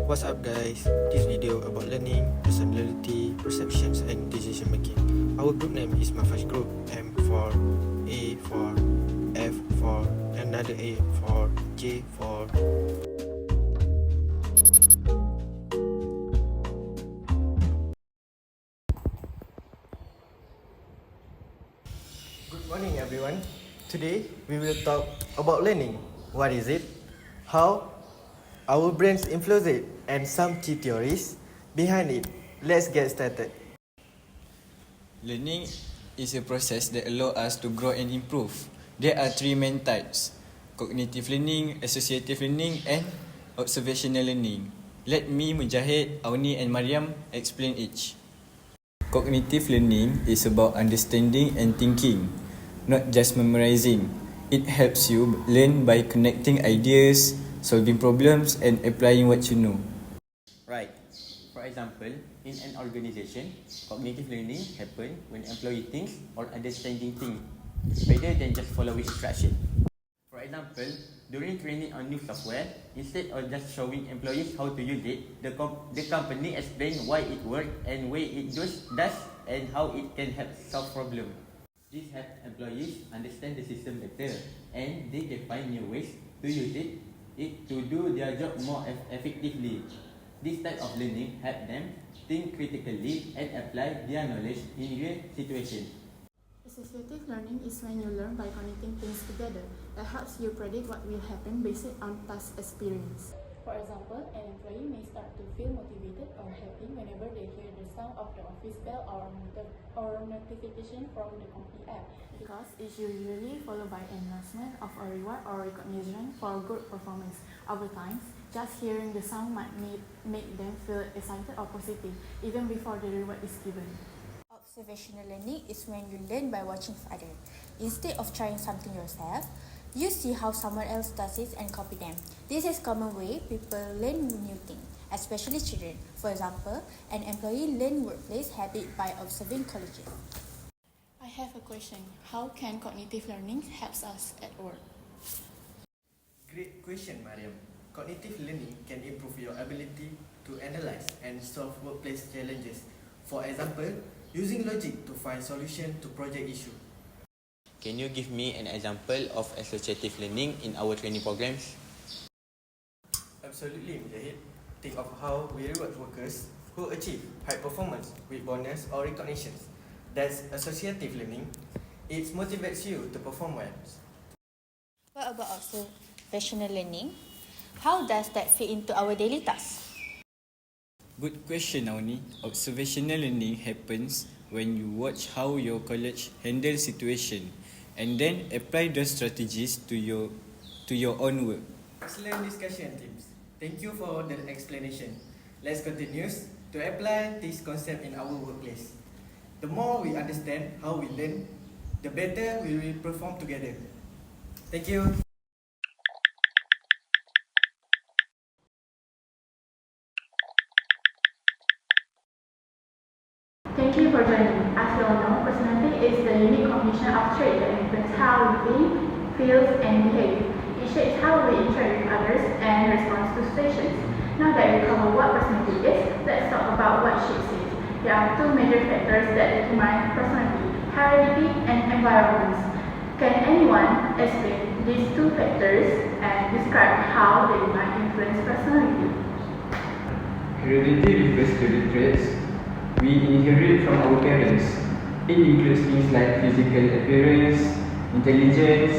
What's up guys, this video about learning, personality, perceptions and decision making. Our group name is Mafash Group. M for A for F for another A for J for Good morning everyone. Today we will talk about learning. What is it? How our brains influence it and some key theories behind it. Let's get started. Learning is a process that allows us to grow and improve. There are three main types: cognitive learning, associative learning and observational learning. Let me, Mujahid, Auni and Mariam explain each. Cognitive learning is about understanding and thinking, not just memorizing. It helps you learn by connecting ideas, solving problems and applying what you know. Right. For example, in an organization, cognitive learning happens when employee thinks or understanding things, rather than just following instruction. For example, during training on new software, instead of just showing employees how to use it, the company explains why it works and why it does and how it can help solve problems. This helps employees understand the system better and they can find new ways to use it to do their job more effectively. This type of learning helps them think critically and apply their knowledge in real situations. Associative learning is when you learn by connecting things together. That helps you predict what will happen based on past experience. For example, an employee may start to feel motivated or happy whenever they hear the sound of the office bell or notification from the company app, because it's usually followed by an announcement of a reward or recognition for good performance. Over time, just hearing the sound might make them feel excited or positive, even before the reward is given. Observational learning is when you learn by watching others. Instead of trying something yourself, you see how someone else does it and copy them. This is a common way people learn new things, especially children. For example, an employee learns workplace habits by observing colleagues. I have a question. How can cognitive learning help us at work? Great question, Mariam. Cognitive learning can improve your ability to analyze and solve workplace challenges. For example, using logic to find solution to project issue. Can you give me an example of associative learning in our training programs? Absolutely, Mujahid. Think of how we reward workers who achieve high performance with bonus or recognitions. That's associative learning. It motivates you to perform well. What about observational learning? How does that fit into our daily tasks? Good question, Auni. Observational learning happens when you watch how your colleagues handle situation and then apply those strategies to your own work. Excellent discussion, teams. Thank you for the explanation. Let's continue to apply this concept in our workplace. The more we understand how we learn, the better we will perform together. Thank you. Thank you for joining. As you all know, personality is the unique combination of traits that influence how we think, feel, and behave. It shapes how we interact with others and respond to situations. Now that we cover what personality is, let's talk about what shapes it. There are two major factors that determine personality: heredity and environment. Can anyone explain these two factors and describe how they might influence personality? Heredity refers to the traits we inherit from our parents. It includes things like physical appearance, intelligence,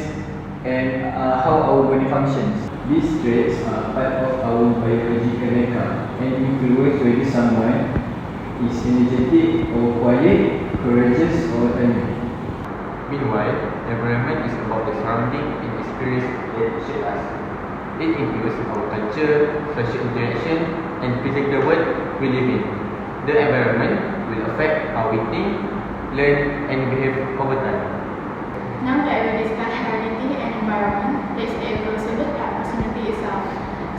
and how our body functions. These traits are part of our biological makeup and influence whether someone is energetic or quiet, courageous or timid. Meanwhile, environment is about the surrounding and experience that shape us. It includes our culture, social interaction, and physical world we live in. The environment will affect how we think, learn, and behave over time. Now that we discussed heredity and environment, let's take a closer look at personality itself.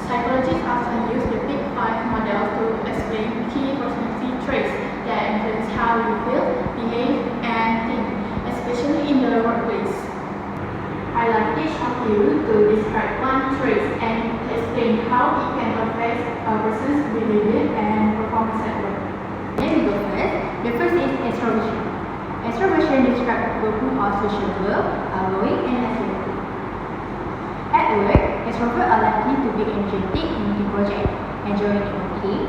Psychologists often use the Big Five model to explain key personality traits that influence how we feel, behave, and think, especially in the workplace. I'd like each of you to describe one trait and explain how it can affect our process, behavior, and performance at work. Let me go first. The first is extroversion. Extroversion describes people who are sociable, outgoing, and assertive. At work, extroverts are likely to be energetic in the project, enjoying networking,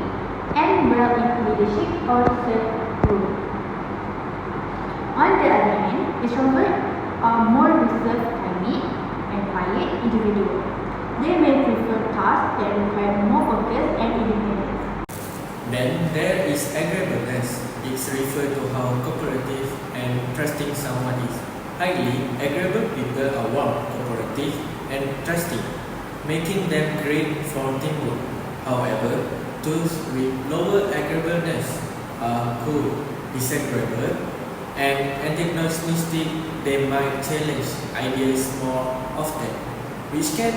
and well in leadership or serve role. On the other hand, introverts are more reserved, timid, and quiet individuals. They may prefer tasks that require more focus and independence. Then there is agreeableness. It's referred to how cooperative and trusting someone is. Highly agreeable people are warm, cooperative, and trusting, making them great for teamwork. However, those with lower agreeableness are cool, disagreeable, and antagonistic. They might challenge ideas more often, which can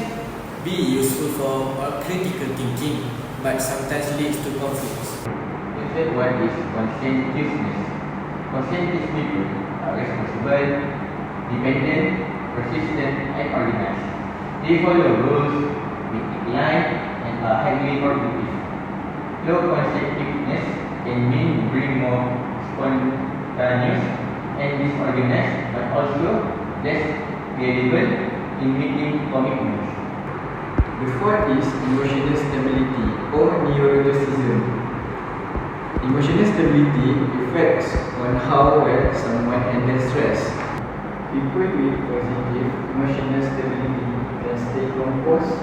be useful for critical thinking, but sometimes leads to conflicts. The third one is conscientiousness. Conscientious people are responsible, dependent, persistent, and organized. They follow rules, make deadlines, and are highly productive. Low conscientiousness can mean being more spontaneous and disorganized, but also less reliable in meeting commitments. The fourth is emotional stability or neuroticism. Emotional stability reflects on how well someone handles stress. People with positive emotional stability can stay composed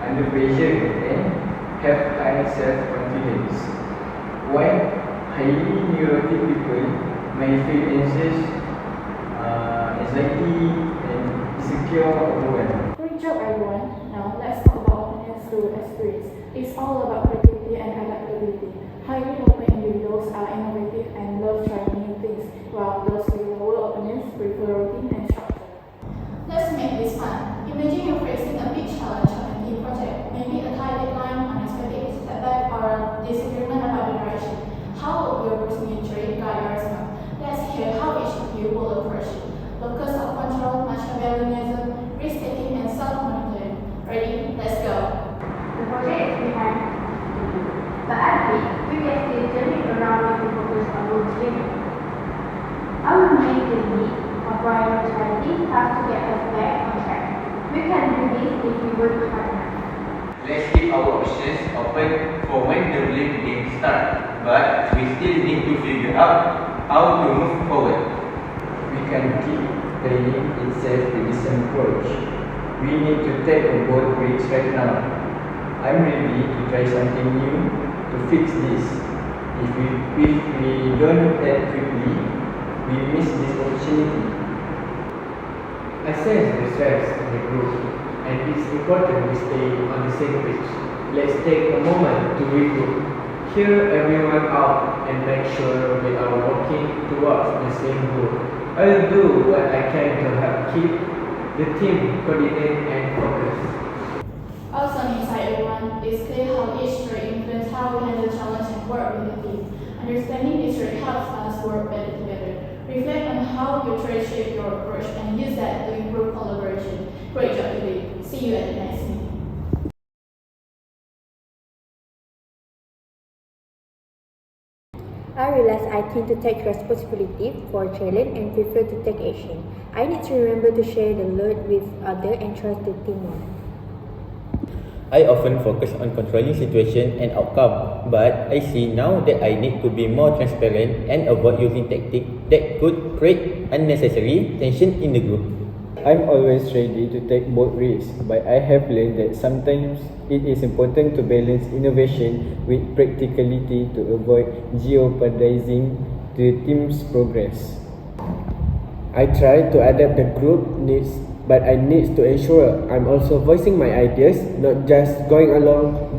under pressure and have high self-confidence, while highly neurotic people may feel anxious, anxiety, and insecure overwhelmed. Great job, everyone. Now let's talk about openness through experience. It's all about creativity and adaptability. Highly open individuals are innovative and love trying new things, while those with lower openness prefer routine and structure. Let's make this fun. Imagine you're facing a big challenge on a team project, maybe a tight deadline, unexpected setback, or disagreement about the direction. How will your personal trait guide your response? Let's hear how each of you will approach it. Locus of control, Machiavellianism, risk-taking, and self-monitoring. Ready? Let's go. The project is behind you, but I think we can still turn it around if we focus on goals together. I will make the need of prioritizing tasks to get us back on track. We can do this if we work hard enough. Let's keep our options open for when the real game starts, but we still need to figure out how to move forward. We can keep playing itself with the same approach. We need to take a bold risks right now. I'm ready to try something new to fix this. If we don't act quickly, we miss this opportunity. I sense the stress in the group, and it's important we stay on the same page. Let's take a moment to regroup, hear everyone out, and make sure we are working towards the same goal. I'll do what I can to help keep the team coordinated and focused. Also, inside everyone, it's clear how each trait influences how we handle challenge and work with the team. Understanding each trait helps us work better together. Reflect on how your trait shape your approach and use that to improve collaboration. Great job today. See you at the next meeting. I realize I tend to take responsibility for challenge and prefer to take action. I need to remember to share the load with others and trust the team more. I often focus on controlling situation and outcome, but I see now that I need to be more transparent and avoid using tactics that could create unnecessary tension in the group. I'm always ready to take bold risks, but I have learned that sometimes it is important to balance innovation with practicality to avoid jeopardizing the team's progress. I try to adapt the group needs, but I need to ensure I'm also voicing my ideas, not just going along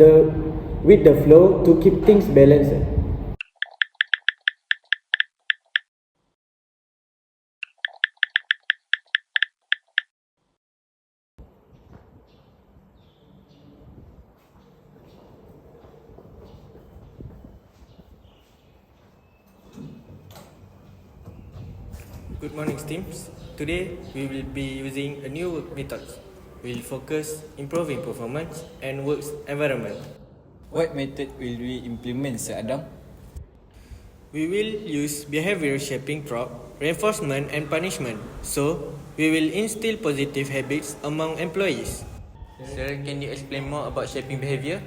with the flow to keep things balanced. Good morning, teams. Today we will be using a new work method. We'll focus improving performance and work environment. What method will we implement, Sir Adam? We will use behavior shaping prop, reinforcement and punishment. So, we will instill positive habits among employees. Sir, can you explain more about shaping behavior?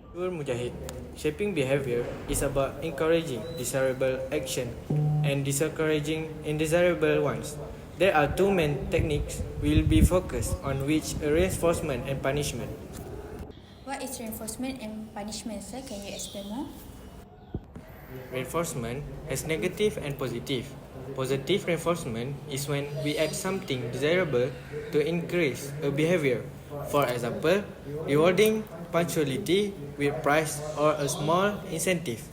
Sure, Mujahid. Shaping behavior is about encouraging desirable action and discouraging undesirable ones. There are two main techniques we will be focused on, which are reinforcement and punishment. What is reinforcement and punishment, sir? Can you explain more? Reinforcement has negative and positive. Positive reinforcement is when we add something desirable to increase a behavior. For example, rewarding punctuality with prize or a small incentive.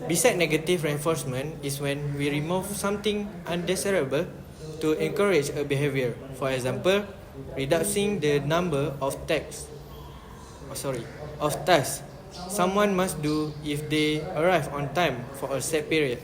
Beside negative reinforcement is when we remove something undesirable to encourage a behavior. For example, reducing the number of tasks someone must do if they arrive on time for a set period.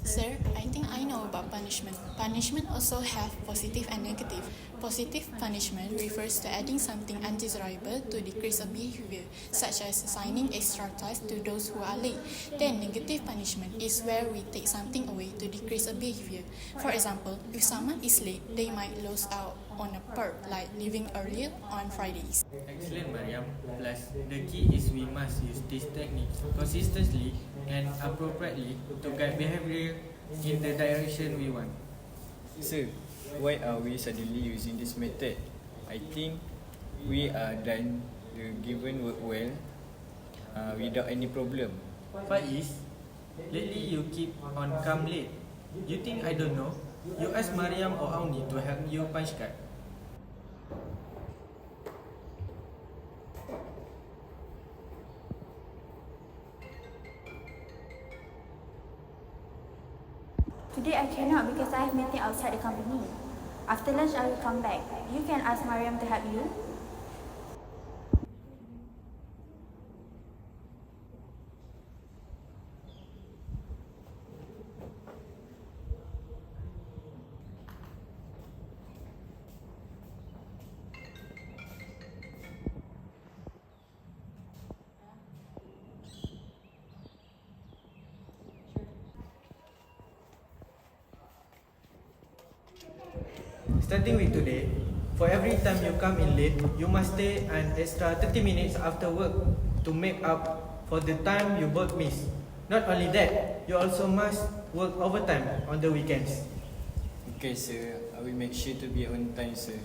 Sir, I think I know about punishment. Punishment also have positive and negative. Positive punishment refers to adding something undesirable to decrease a behavior, such as assigning extra tasks to those who are late. Then negative punishment is where we take something away to decrease a behavior. For example, if someone is late, they might lose out on a perk like leaving earlier on Fridays. Excellent, Mariam. Plus, the key is we must use this technique consistently and appropriately to guide behavior in the direction we want. Sir, why are we suddenly using this method? I think we are done the given work well without any problem. Faiz, lately you keep on come late. You think I don't know? You ask Mariam or Auni to help you punch card. Today I cannot because I have meeting outside the company. After lunch I will come back. You can ask Mariam to help you. Starting with today, for every time you come in late, you must stay an extra 30 minutes after work to make up for the time you both miss. Not only that, you also must work overtime on the weekends. Okay, sir. I will make sure to be on time, sir.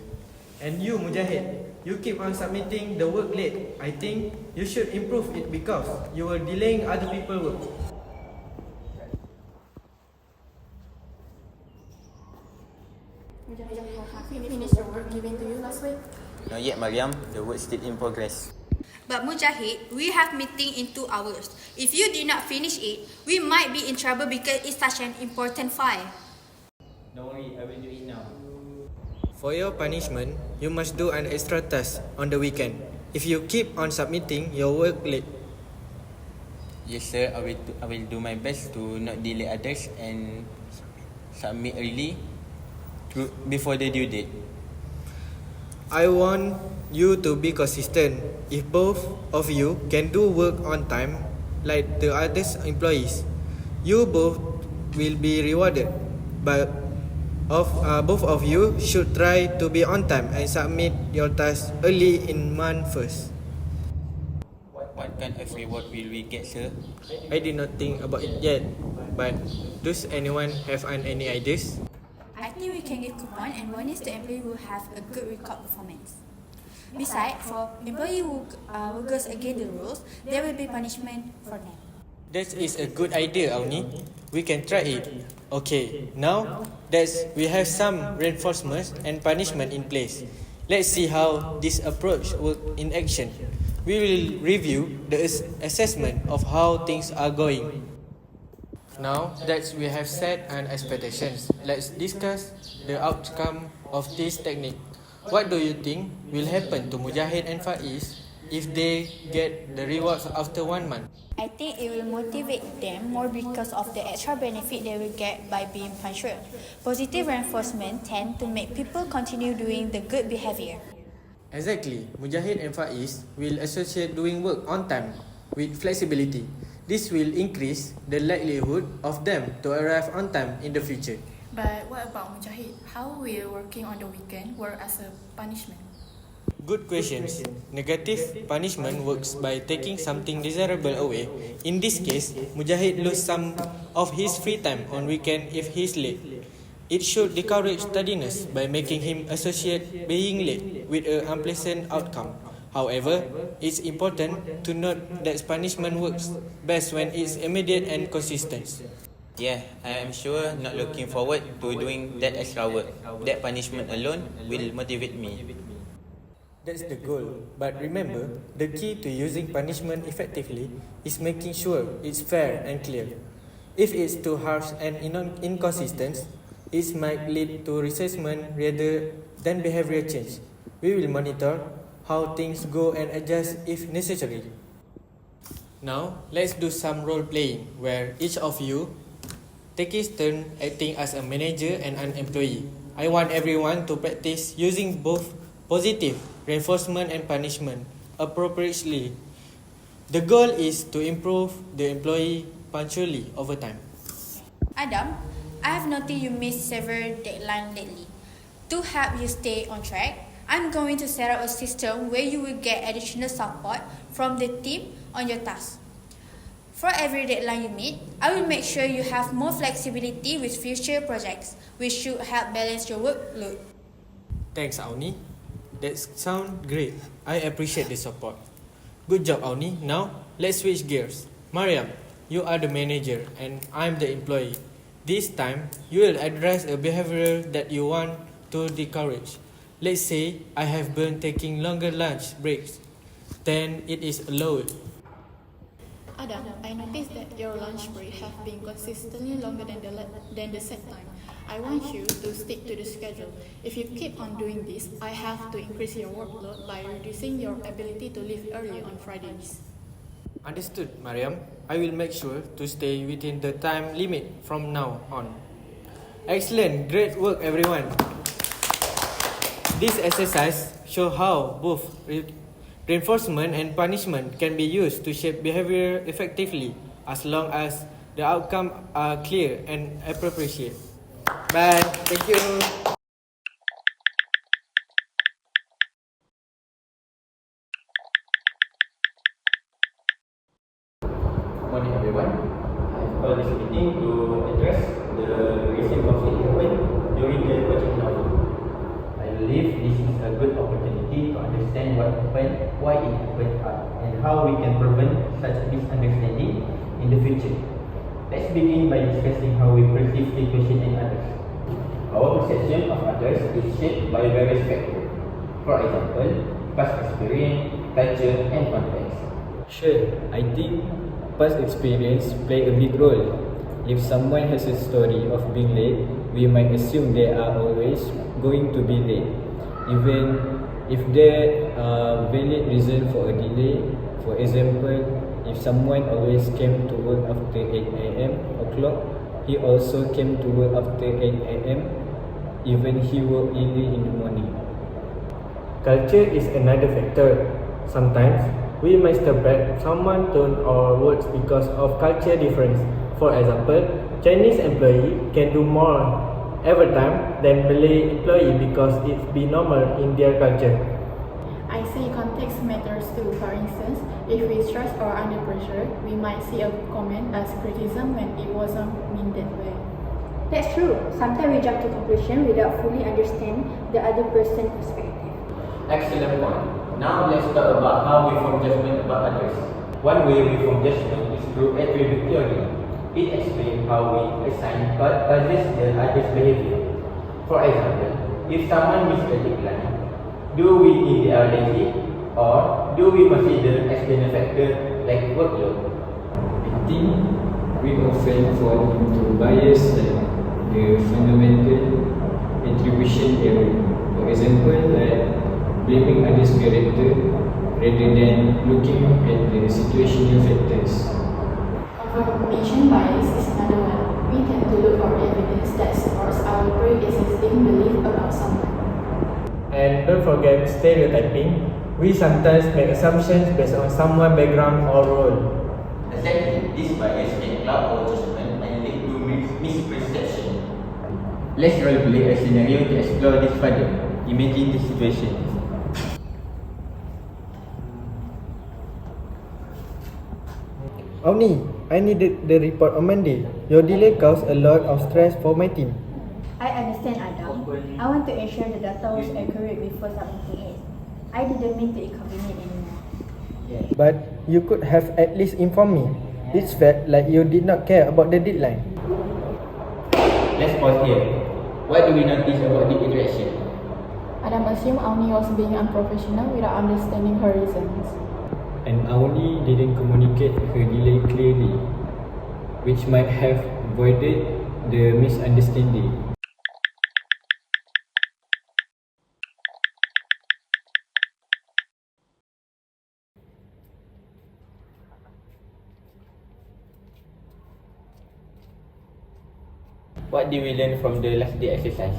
And you, Mujahid, you keep on submitting the work late. I think you should improve it because you were delaying other people's work. Have you finished the work given to you last week? Not yet, Mariam. The work still in progress. But Mujahid, we have meeting in 2 hours. If you did not finish it, we might be in trouble because it's such an important file. Don't worry, I will do it now. For your punishment, you must do an extra task on the weekend if you keep on submitting your work late. Yes, sir. I will do my best to not delay others and submit early before the due date. I want you to be consistent. If both of you can do work on time like the other employees, you both will be rewarded. But both of you should try to be on time and submit your task early in month first. What kind of reward will we get, sir? I did not think about it yet, but does anyone have any ideas? I think we can give coupon and bonus to employee who have a good record performance. Besides, for employee who goes against the rules, there will be punishment for them. That is a good idea, Auni. We can try it. Okay, now that we have some reinforcements and punishment in place, let's see how this approach works in action. We will review the assessment of how things are going. Now that we have set an expectations, let's discuss the outcome of this technique. What do you think will happen to Mujahid and Faiz if they get the rewards after 1 month? I think it will motivate them more because of the extra benefit they will get by being punctual. Positive reinforcement tend to make people continue doing the good behavior. Exactly. Mujahid and Faiz will associate doing work on time with flexibility. This will increase the likelihood of them to arrive on time in the future. But what about Mujahid? How will working on the weekend work as a punishment? Good questions. Negative punishment works by taking something desirable away. In this case, Mujahid lose some of his free time on weekend if he is late. It should discourage tardiness by making him associate being late with an unpleasant outcome. However, it's important to note that punishment works best when it's immediate and consistent. Yeah, I am sure not looking forward to doing that extra work. That punishment alone will motivate me. That's the goal. But remember, the key to using punishment effectively is making sure it's fair and clear. If it's too harsh and inconsistent, it might lead to resentment rather than behavior change. We will monitor how things go and adjust if necessary. Now, let's do some role playing where each of you take his turn acting as a manager and an employee. I want everyone to practice using both positive reinforcement and punishment appropriately. The goal is to improve the employee punctually over time. Adam, I have noticed you missed several deadlines lately. To help you stay on track, I'm going to set up a system where you will get additional support from the team on your tasks. For every deadline you meet, I will make sure you have more flexibility with future projects, which should help balance your workload. Thanks, Auni. That sounds great. I appreciate the support. Good job, Auni. Now, let's switch gears. Mariam, you are the manager and I'm the employee. This time, you will address a behavior that you want to discourage. Let's say I have been taking longer lunch breaks than it is allowed. Adam, I noticed that your lunch break have been consistently longer than the set time. I want you to stick to the schedule. If you keep on doing this, I have to increase your workload by reducing your ability to leave early on Fridays. Understood, Mariam. I will make sure to stay within the time limit from now on. Excellent, great work everyone. This exercise shows how both reinforcement and punishment can be used to shape behavior effectively as long as the outcomes are clear and appropriate. Bye. Thank you. Morning everyone. I have called this meeting to address the recent conflict happened during the coaching hour. I believe this is a good opportunity to understand what happened, why it happened, and how we can prevent such misunderstanding in the future. Let's begin by discussing how we perceive situation and others. Our perception of others is shaped by various factors. For example, past experience, culture, and context. Sure, I think past experience play a big role. If someone has a story of being late, we might assume they are always going to be late, even if there are valid reason for a delay. For example, if someone always came to work after 8 a.m. o'clock, he also came to work after 8 a.m. even he worked early in the morning. Culture is another factor. Sometimes we misinterpret someone's tone or words because of culture difference. For example, Chinese employee can do more overtime than Malay employee because it's be normal in their culture. I say context matters too. For instance, if we stress or under pressure, we might see a comment as criticism when it wasn't meant that way. That's true. Sometimes we jump to conclusion without fully understand the other person's perspective. Excellent point. Now let's talk about how we form judgment about others. One way we form judgment is through attribute theory. It explains how we assign causes the other's behavior. For example, if someone misses a deadline, do we think they are lazy, or do we consider external factors like workload? I think we often fall into bias like the fundamental attribution error. For example, like blaming others' character rather than looking at the situational factors. Confirmation bias is another one. We tend to look for evidence that supports our pre-existing belief about someone. And don't forget stereotyping. We sometimes make assumptions based on someone's background or role. Exactly, this bias can cloud our judgment and lead to misperception. Let's roleplay a scenario to explore this further. Imagine the situation. Omni, I need the report on Monday. Your delay caused a lot of stress for my team. I understand, Adam. I want to ensure the data was accurate before submitting it. I didn't mean to inconvenience anyone. But you could have at least informed me. It felt like you did not care about the deadline. Let's pause here. What do we notice about the interaction? Adam assumed Auni was being unprofessional without understanding her reasons. And Auni didn't communicate her delay clearly, which might have avoided the misunderstanding. What did we learn from the last day exercise?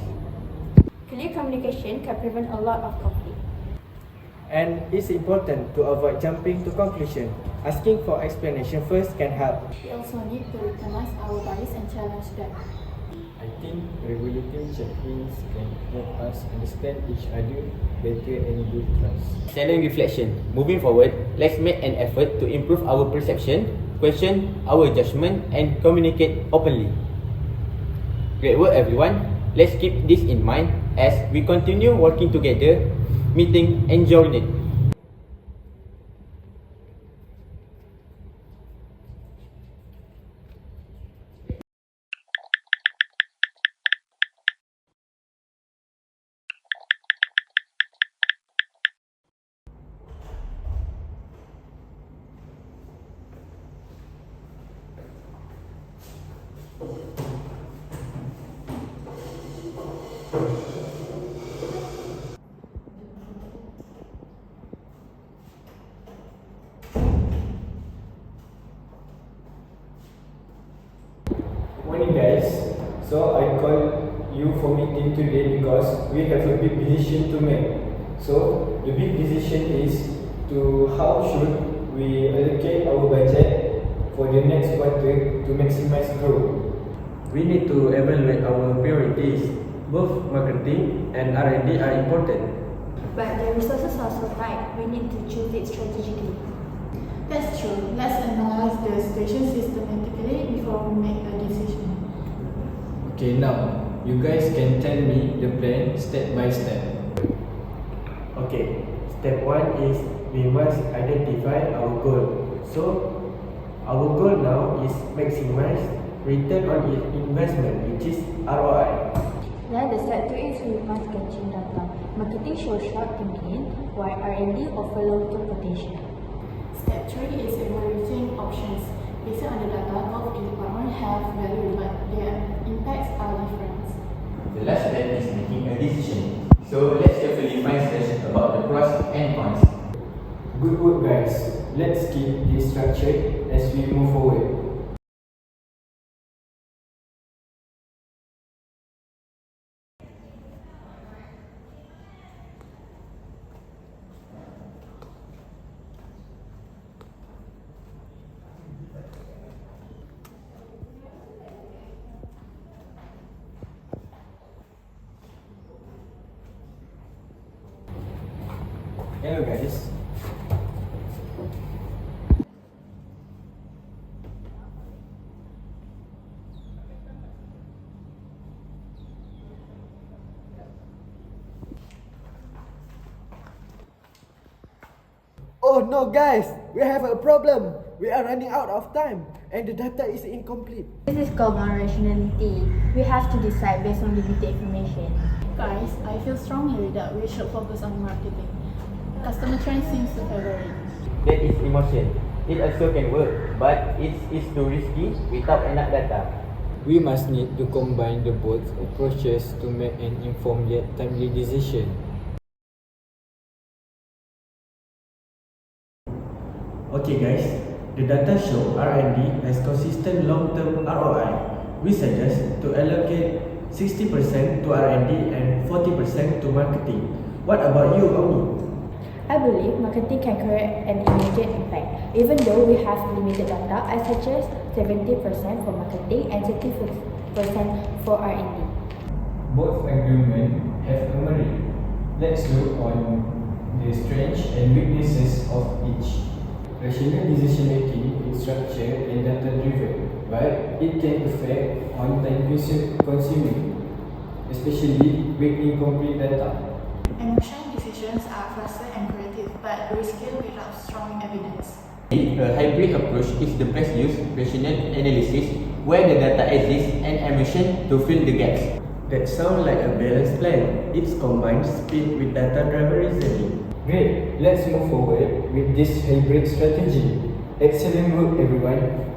Clear communication can prevent a lot of conflict. And it's important to avoid jumping to conclusion. Asking for explanation first can help. We also need to recognize our bias and challenge them. I think regulating check-ins can help us understand each other better and build trust. Silent reflection. Moving forward, let's make an effort to improve our perception, question our judgment, and communicate openly. Great work, everyone. Let's keep this in mind as we continue working together, meeting and joining. Morning guys, so I called you for meeting today because we have a big decision to make. So the big decision is to how should we allocate our budget for the next quarter to maximize growth. We need to evaluate our priorities. Both marketing and R&D are important. But the resources are so tight, we need to choose it strategically. That's true. Let's analyze the situation systematically before we make a decision. Okay, now you guys can tell me the plan step by step. Okay, step 1 is we must identify our goal. So, our goal now is maximize return on investment, which is ROI. Then the step 2 is we must catching data. Marketing shows short-term gain, while R&D offer long-term potential. Step 3 is evaluating options. Based on the data, both departments have value, but their impacts are different. The last step is making a decision. So let's carefully find suggestions about the pros and cons. Good work guys. Let's keep this structured as we move forward. Hello guys. Oh no guys, we have a problem. We are running out of time and the data is incomplete. This is called non-rationality. We have to decide based on limited information. Guys, I feel strongly that we should focus on marketing. Customer trend seems to favor it. That is emotion. It also can work, but it is too risky without enough data. We must need to combine the both approaches to make an informed yet timely decision. Okay guys, the data show R&D has consistent long-term ROI. We suggest to allocate 60% to R&D and 40% to marketing. What about you, Omni? I believe marketing can create an immediate impact, even though we have limited data. I suggest 70% for marketing and 30% for R&D. Both agreements have a merit. Let's look on the strengths and weaknesses of each. Rational decision making is structured and data driven, but it can affect on time consuming, especially with incomplete data. Emotional decisions are faster and creative, but riskier without strong evidence. A hybrid approach is the best use rational analysis where the data exists and emotion to fill the gaps. That sounds like a balanced plan. It combines speed with data-driven reasoning. Great, let's move forward with this hybrid strategy. Excellent work, everyone.